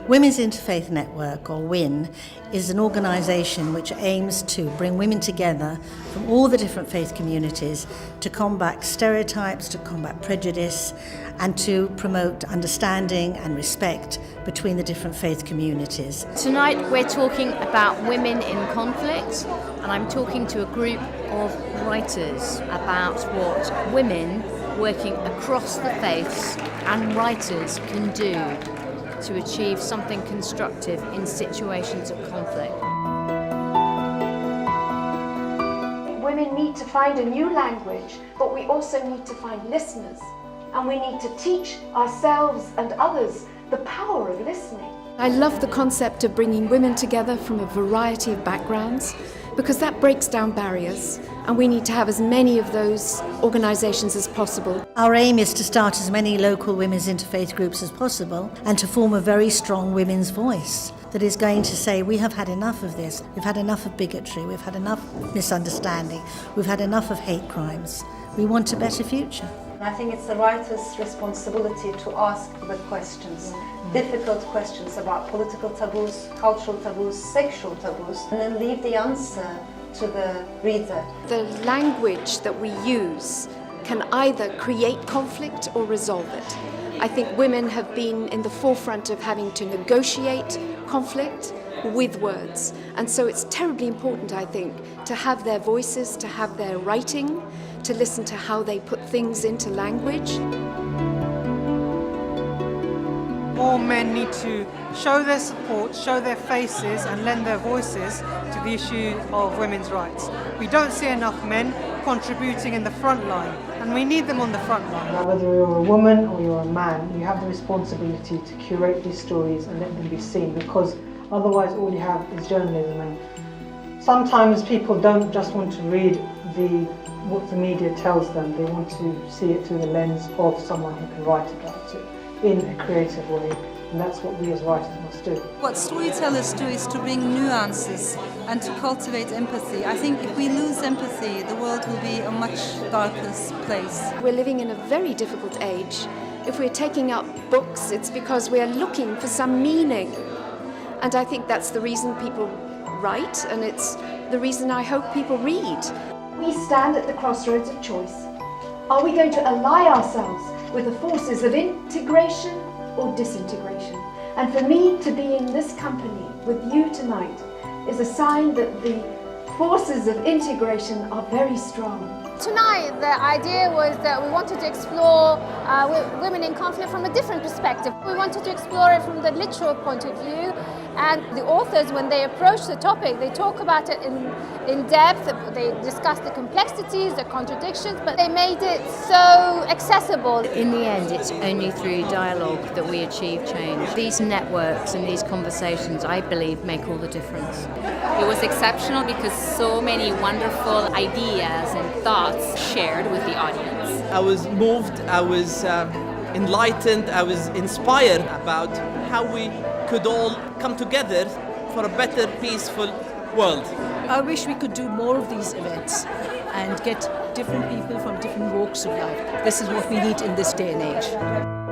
Women's Interfaith Network, or WIN, is an organisation which aims to bring women together from all the different faith communities to combat stereotypes, to combat prejudice, and to promote understanding and respect between the different faith communities. Tonight we're talking about women in conflict, and I'm talking to a group of writers about what women working across the faiths and writers can do to achieve something constructive in situations of conflict. Women need to find a new language, but we also need to find listeners. And we need to teach ourselves and others the power of listening. I love the concept of bringing women together from a variety of backgrounds, because that breaks down barriers, and we need to have as many of those organisations as possible. Our aim is to start as many local women's interfaith groups as possible and to form a very strong women's voice that is going to say, we have had enough of this, we've had enough of bigotry, we've had enough misunderstanding, we've had enough of hate crimes. We want a better future. I think it's the writer's responsibility to ask the questions, difficult questions about political taboos, cultural taboos, sexual taboos, and then leave the answer to the reader. The language that we use can either create conflict or resolve it. I think women have been in the forefront of having to negotiate conflict with words, and so it's terribly important, I think, to have their voices, to have their writing, to listen to how they put things into language. More men need to show their support, show their faces and lend their voices to the issue of women's rights. We don't see enough men contributing in the front line, and we need them on the front line. Now, whether you're a woman or you're a man, you have the responsibility to curate these stories and let them be seen, because otherwise all you have is journalism, and sometimes people don't just want to read what the media tells them. They want to see it through the lens of someone who can write about it in a creative way, and that's what we as writers must do. What storytellers do is to bring nuances and to cultivate empathy. I think if we lose empathy, the world will be a much darker place. We're living in a very difficult age. If we're taking up books, it's because we're looking for some meaning. And I think that's the reason people write, and it's the reason I hope people read. We stand at the crossroads of choice. Are we going to ally ourselves with the forces of integration or disintegration? And for me to be in this company with you tonight is a sign that the forces of integration are very strong. Tonight, the idea was that we wanted to explore women in conflict from a different perspective. We wanted to explore it from the literal point of view, and the authors, when they approach the topic, they talk about it in depth. They discuss the complexities, the contradictions, but they made it so accessible. In the end, it's only through dialogue that we achieve change. These networks and these conversations, I believe, make all the difference. It was exceptional because so many wonderful ideas and thoughts shared with the audience. I was moved, I was enlightened, I was inspired about how we could all come together for a better, peaceful world. I wish we could do more of these events and get different people from different walks of life. This is what we need in this day and age.